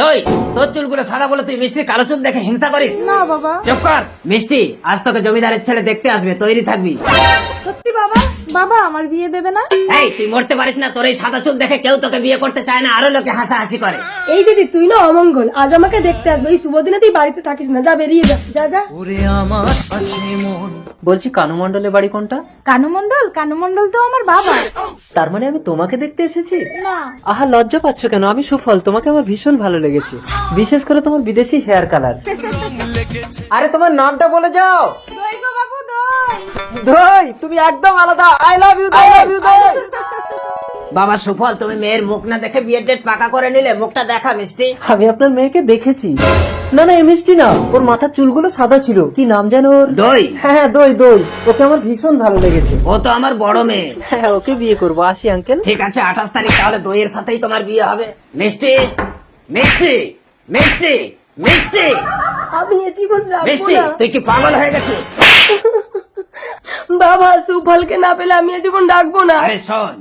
দই, তোর চুলগুলো সাদা বলে তুই মিষ্টির কালো চুল দেখে হিংসা করিস? না বাবা। চুপ কর মিষ্টি, আজ তোকে জমিদারের ছেলে দেখতে আসবে, তৈরি থাকবি। সত্যি বাবা? বাবা আমার বিয়ে দেবে না? এই তুই মরতে পারিস না, তোর এই সাদা চুল দেখে কেউ তোকে বিয়ে করতে চায় না, আরো লোকে হাসাহাসি করে। এই দিদি তুই না অমঙ্গল, আজ আমাকে দেখতে আসবে, এই শুভ দিনে তুই বাড়িতে থাকিস না, যা বেরিয়ে যা, যা যা। বলছি কানু মণ্ডলের বাড়ি কোনটা? কানু মণ্ডল? কানু মণ্ডল তো আমার বাবা। তার মানে আমি তোমাকে দেখতে এসেছি? না। আহা লজ্জা পাচ্ছ কেন? আমি সুফল, তোমাকে আমার ভীষণ ভালো লেগেছে, বিশেষ করে তোমার বিদেশি হেয়ার কালার। আরে তোমার নামটা বলে যাও। দই গো বাবু, দই। দই, তুমি একদম আলাদা। I love you, I love you দই। বাবা সুফল, তুমি মেয়ের মুখ না দেখে বিয়ের ডেট পাকা করে নিলে, মুখটা দেখা মিষ্টি। আমি আপনার মেয়েকে দেখেছি। না না, এই মিষ্টি না, ওর মাথার চুলগুলো সাদা ছিল। কি নাম যেন ওর? দই। হ্যাঁ দই, দই। ওকে আমার ভীষণ ভালো লেগেছে। ও তো আমার বড় মেয়ে। হ্যাঁ, ওকে বিয়ে করবো। আসি আঙ্কেল। ঠিক আছে, 28 তারিখ তাহলে দইয়ের সাথেই তোমার বিয়ে হবে। মিষ্টি, মিষ্টি, মিষ্টি, মিষ্টি, আমি এ জীবন রাখবো মিষ্টি, না। তুই কি পাগল হয়ে গেছিস? বাবা সুফলকে না পেলে আমি এ জীবন ডাকবো না। আরে শোন,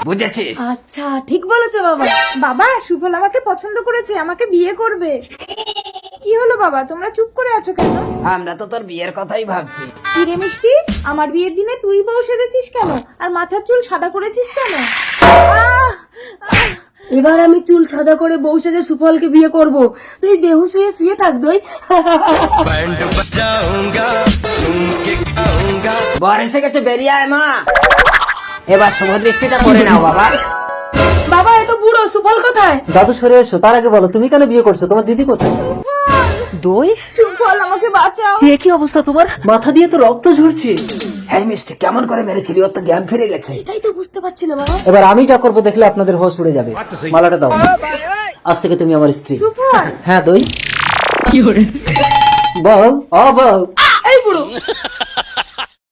বুঝেছিস? আচ্ছা ঠিক বলেছো বাবা। বাবা সুফল আমাকে পছন্দ করেছে, আমাকে বিয়ে করবে। কি হলো বাবা, তোমরা চুপ করে আছো কেন? আমরা তো তোর বিয়ের কথাই ভাবছি। কি রে মিষ্টি, আমার বিয়ের দিনে তুই বউ সেজেছিস কেন, আর মাথার চুল সাদা করেছিস কেন? এবার আমি চুল সাদা করে বউ সেজে সুফলকে বিয়ে করব। তুই বেহুশ হয়ে শুয়ে থাক দই। বর এসে গেছে, বেরিয়ে আয় মা। এবার শুভ দৃষ্টিটা করে নাও বাবা। বাবা এত বুড়ো, সুফল কোথায়? দাদু সরে এসো। তার আগে বলো, তুমি কেন বিয়ে করছো? তোমার দিদি কোথায়? দই, সুফল আমাকে বাঁচাও। এ কি অবস্থা তোমার? মাথা দিয়ে তো রক্ত ঝরছে। হ্যাঁ মিষ্টি, কেমন করে মেরেছিলি? ওর তো জ্ঞান ফিরে গেছে। এটাই তো বুঝতে পারছি না বাবা। এবার আমি যা করবো দেখলে আপনাদের হোশ উড়ে যাবে। মালাটা দাও। আজ থেকে তুমি আমার স্ত্রী। সুফল। হ্যাঁ দই। বউ, ও বউ। এই বুড়ো